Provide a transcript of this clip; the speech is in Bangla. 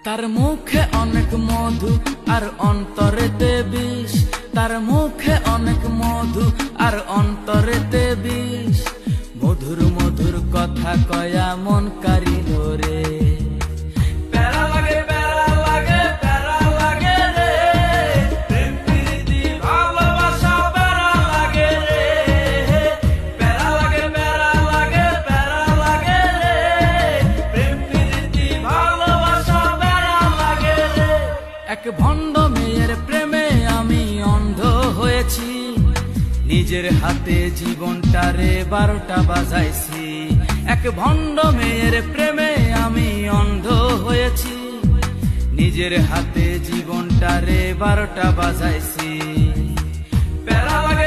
তার মুখে অনেক মধু আর অন্তরেতে বিষ, তার মুখে অনেক মধু আর অন্তরেতে বিষ। মধুর মধুর কথা কয়া মন কারিল রে, প্যারা লাগে প্যারা লাগে প্যারা লাগে রে, প্রেম প্রীতি ভালোবাসা প্যারা লাগে রে, প্যারা লাগে প্যারা লাগে প্যারা লাগে রে, প্রেম প্রীতি ভালোবাসা প্যারা লাগে রে। এক ভণ্ড মেয়ের প্রেমে আমি অন্ধ হয়েছি, নিজের হাতে জীবনটারে 12টা বাজাইছি। এক ভণ্ড মেয়ের প্রেমে আমি অন্ধ হয়েছি, নিজের হাতে জীবনটারে 12টা বাজাইছি। প্যারা লাগে